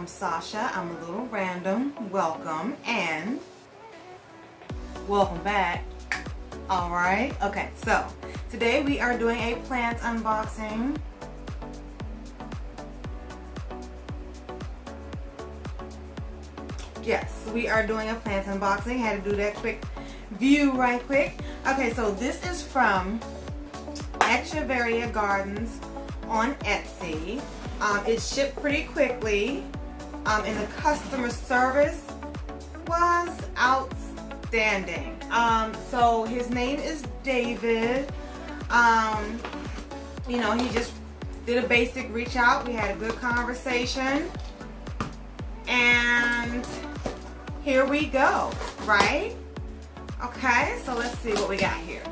I'm Sasha. I'm a little random. Welcome and welcome back. Alright, okay, so today we are doing a plant unboxing. Yes, we are doing a plant unboxing. Had to do that quick view right quick. Okay, so this is from Echevaria Gardens on Etsy. It shipped pretty quickly, and the customer service was outstanding. So his name is David. You know, he just did a basic reach out. We had a good conversation, and here we go, right? Okay, so let's see what we got here.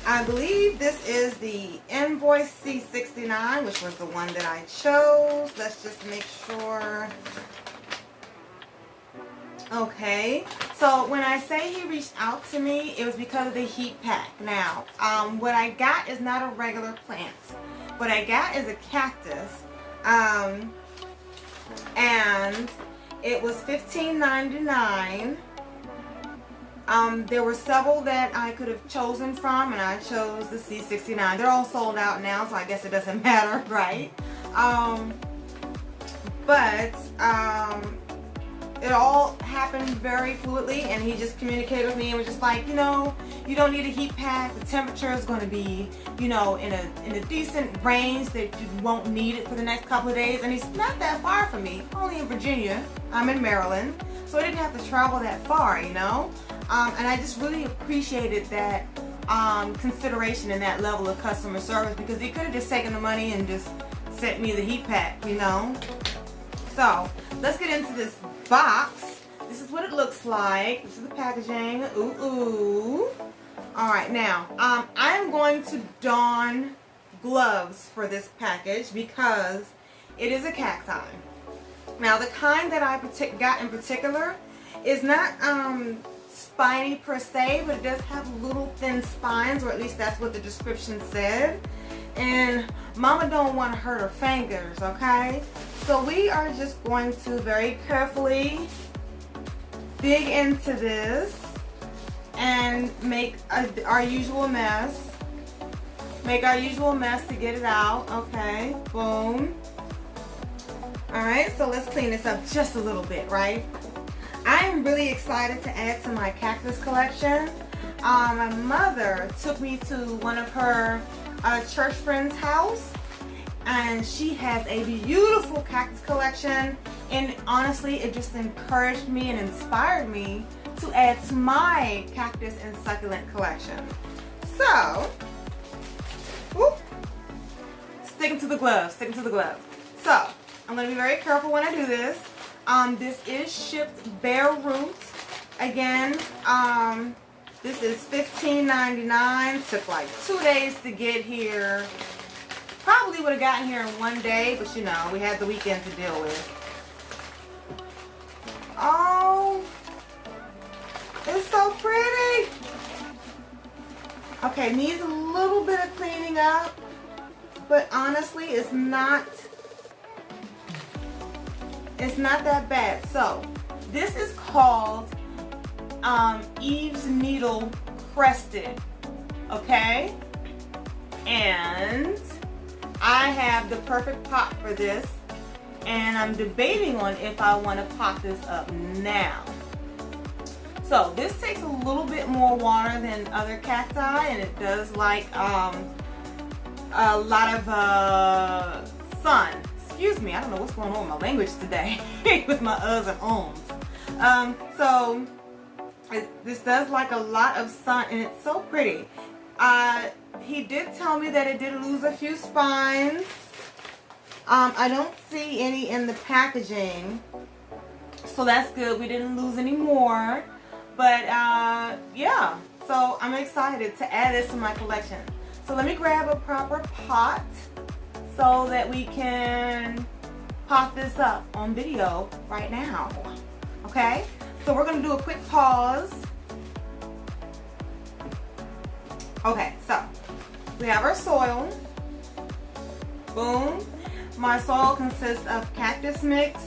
I believe this is the invoice C69, which was the one that I chose. Let's just make sure. Okay, so when I say he reached out to me, it was because of the heat pack. Now, what I got is not a regular plant. What I got is a cactus, and it was $15.99. There were several that I could have chosen from, and I chose the C69. They're all sold out now, so I guess it doesn't matter, right? It all happened very fluidly, and he just communicated with me and was just like, you know, you don't need a heat pack. The temperature is going to be, you know, in a decent range that you won't need it for the next couple of days. And he's not that far from me, only in Virginia. I'm in Maryland, so I didn't have to travel that far, you know. And I just really appreciated that consideration and that level of customer service, because he could have just taken the money and just sent me the heat pack, you know. So let's get into this box. This is what it looks like. This is the packaging. Ooh. Alright, now I am going to don gloves for this package because it is a cacti. Now the kind that I got in particular is not spiny per se, but it does have little thin spines, or at least that's what the description said. And mama don't want to hurt her fingers, okay? So we are just going to very carefully dig into this and make our usual mess. Make our usual mess to get it out, okay? Boom. Alright, so let's clean this up just a little bit, right? I am really excited to add to my cactus collection. My mother took me to one of her church friend's house, and she has a beautiful cactus collection, and honestly it just encouraged me and inspired me to add to my cactus and succulent collection. So, whoop, sticking to the gloves. So, I'm going to be very careful when I do this. This is shipped bare root. Again, this is $15.99. Took like 2 days to get here. Probably would have gotten here in 1 day, but you know, we had the weekend to deal with. Oh, it's so pretty. Okay, needs a little bit of cleaning up, but honestly, it's not that bad. So this is called Eve's Needle Crested, okay? And I have the perfect pot for this, and I'm debating on if I want to pot this up now. So this takes a little bit more water than other cacti, and it does like a lot of sun. Excuse me, I don't know what's going on with my language today with my uhs and ums. So this does like a lot of sun, and it's so pretty. He did tell me that it did lose a few spines. I don't see any in the packaging, so that's good. We didn't lose any more, but yeah, so I'm excited to add this to my collection. So let me grab a proper pot so that we can pop this up on video right now. Okay, so we're gonna do a quick pause. Okay, so we have our soil. Boom. My soil consists of cactus mix,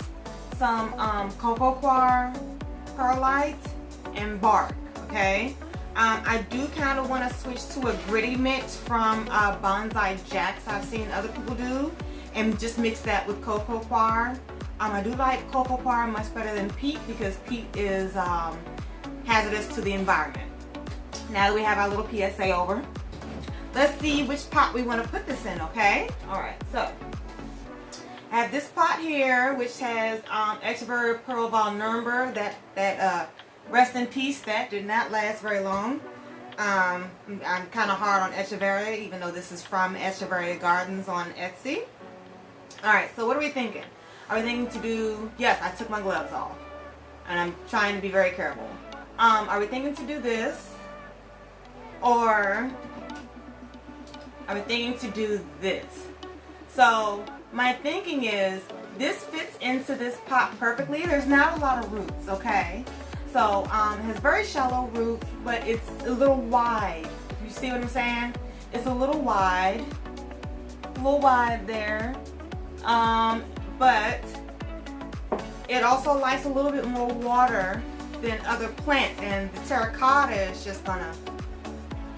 some cocoa coir, perlite, and bark, okay? I do kind of want to switch to a gritty mix from Bonsai Jacks I've seen other people do, and just mix that with cocoa coir. I do like cocoa coir much better than peat because peat is hazardous to the environment. Now that we have our little PSA over, let's see which pot we want to put this in, okay? Alright, so I have this pot here which has Echevaria Pearl Von Nuremberg, that rest in peace, that did not last very long. I'm kind of hard on Echevaria, even though this is from Echevaria Gardens on Etsy. Alright, so what are we thinking? Are we thinking to do, yes, I took my gloves off, and I'm trying to be very careful. Are we thinking to do this, or are we thinking to do this? So my thinking is this fits into this pot perfectly. There's not a lot of roots, okay? So it has very shallow roots, but it's a little wide. You see what I'm saying? It's a little wide there. But it also likes a little bit more water than other plants, and the terracotta is just gonna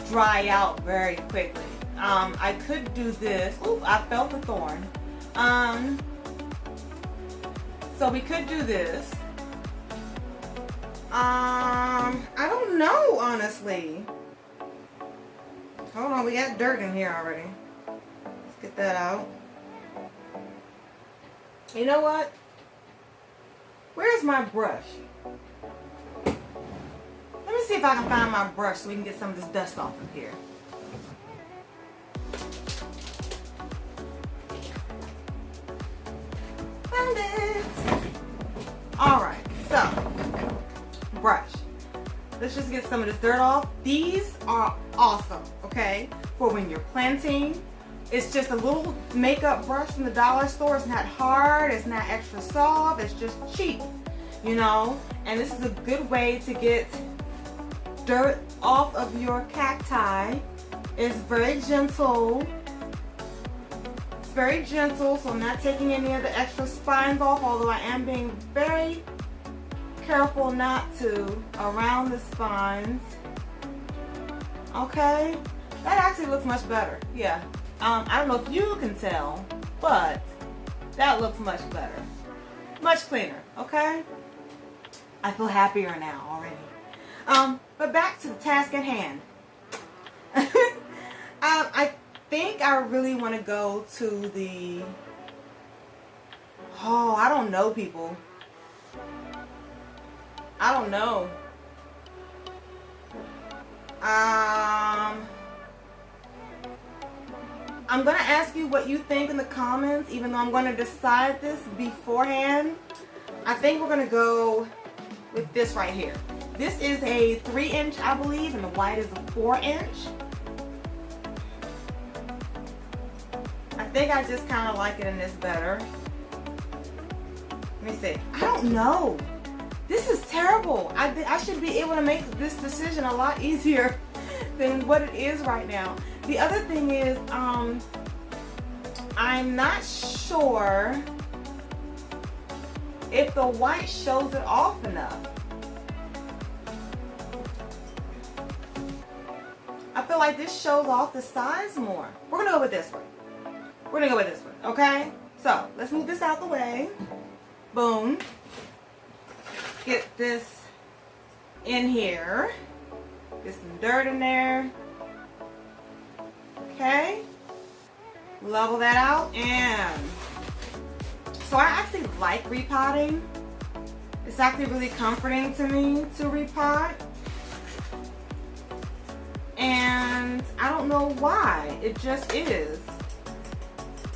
dry out very quickly. I could do this. Ooh, I felt the thorn. So we could do this. I don't know, honestly. Hold on, we got dirt in here already. Let's get that out. You know what? Where's my brush? Let me see if I can find my brush so we can get some of this dust off of here. Found it! Alright, so, brush. Let's just get some of this dirt off. These are awesome, okay? For when you're planting. It's just a little makeup brush from the dollar store. It's not hard, it's not extra soft, it's just cheap, you know? And this is a good way to get dirt off of your cacti. It's very gentle. It's very gentle, so I'm not taking any of the extra spines off, although I am being very careful not to around the spines. Okay? That actually looks much better, yeah. I don't know if you can tell, but that looks much better. Much cleaner, okay? I feel happier now already. But back to the task at hand. I think I really want to go to the... Oh, I don't know, people. I don't know. I'm going to ask you what you think in the comments, even though I'm going to decide this beforehand. I think we're going to go with this right here. This is a 3-inch, I believe, and the white is a 4-inch. I think I just kind of like it in this better. Let me see. I don't know. This is terrible. I should be able to make this decision a lot easier than what it is right now. The other thing is, I'm not sure if the white shows it off enough. I feel like this shows off the size more. We're gonna go with this one. We're gonna go with this one, okay? So, let's move this out the way. Boom. Get this in here. Get some dirt in there. Okay. Level that out, and so I actually like repotting. It's actually really comforting to me to repot. And I don't know why. It just is.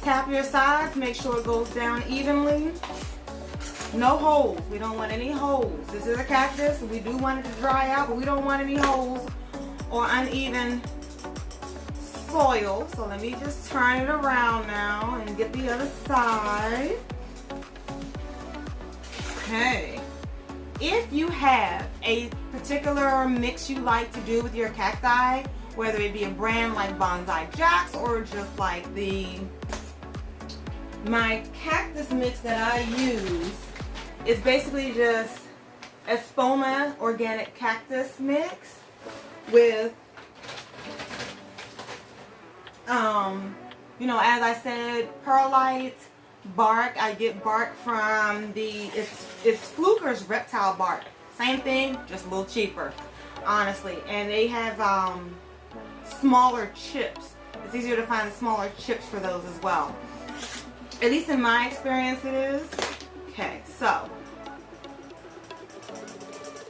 Tap your sides, make sure it goes down evenly. No holes. We don't want any holes. This is a cactus. We do want it to dry out, but we don't want any holes or uneven soil. So let me just turn it around now and get the other side. Okay. If you have a particular mix you like to do with your cacti, whether it be a brand like Bonsai Jacks or just like the My cactus mix that I use is basically just Espoma organic cactus mix with, you know, as I said, perlite bark. I get bark from it's Fluker's reptile bark. Same thing, just a little cheaper, honestly. And they have smaller chips. It's easier to find the smaller chips for those as well. At least in my experience it is. Okay, so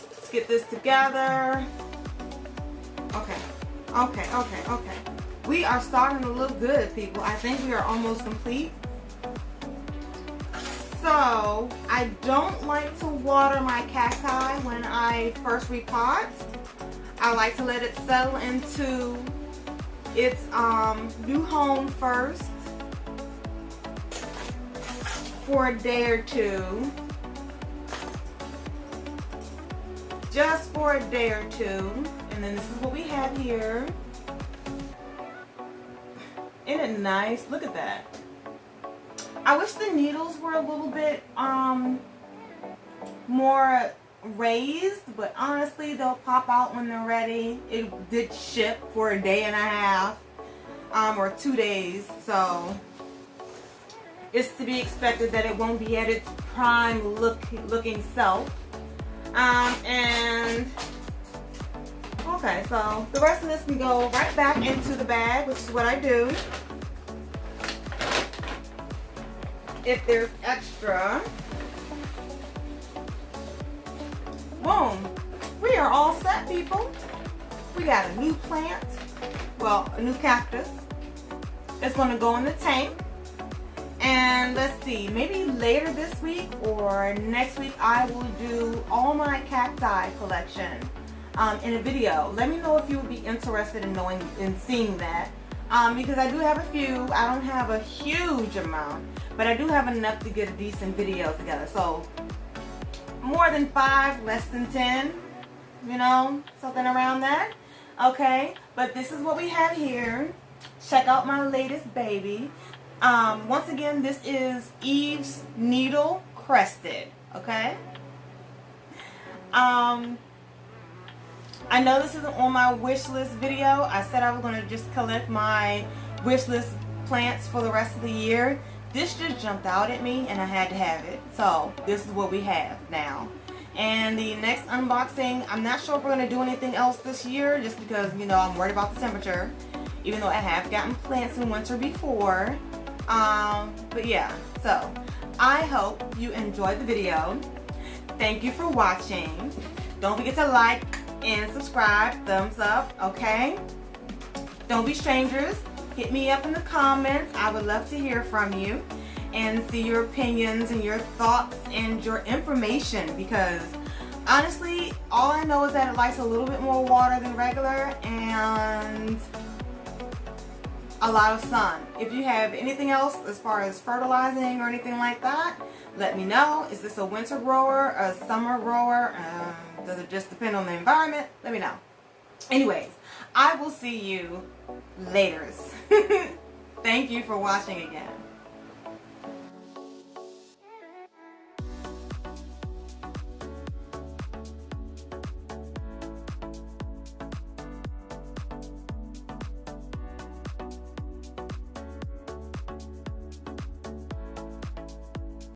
let's get this together. Okay. We are starting to look good, people. I think we are almost complete. So, I don't like to water my cacti when I first repot. I like to let it settle into its new home first for a day or two. Just for a day or two. And then this is what we have here. Isn't it nice? Look at that. I wish the needles were a little bit more raised, but honestly they'll pop out when they're ready. It did ship for a day and a half or 2 days, so it's to be expected that it won't be at its prime looking self. And okay, so the rest of this can go right back into the bag, which is what I do. If there's extra, boom, we are all set, people. We got a new plant, well, a new cactus. It's going to go in the tank. And let's see, maybe later this week or next week I will do all my cacti collection in a video. Let me know if you would be interested in seeing that. Because I do have a few. I don't have a huge amount, but I do have enough to get a decent video together. So more than 5, less than 10, you know, something around that. Okay, but this is what we have here. Check out my latest baby. Once again, this is Eve's Needle Crested. Okay. I know this isn't on my wish list video. I said I was going to just collect my wish list plants for the rest of the year. This just jumped out at me and I had to have it. So this is what we have now. And the next unboxing, I'm not sure if we're going to do anything else this year just because, you know, I'm worried about the temperature. Even though I have gotten plants in winter before. But yeah, so I hope you enjoyed the video. Thank you for watching. Don't forget to like and subscribe, thumbs up, okay? Don't be strangers. Hit me up in the comments. I would love to hear from you and see your opinions and your thoughts and your information, because honestly, all I know is that it likes a little bit more water than regular and a lot of sun. If you have anything else as far as fertilizing or anything like that, let me know. Is this a winter grower, a summer grower? Does it just depend on the environment? Let me know. Anyways, I will see you later. Thank you for watching again.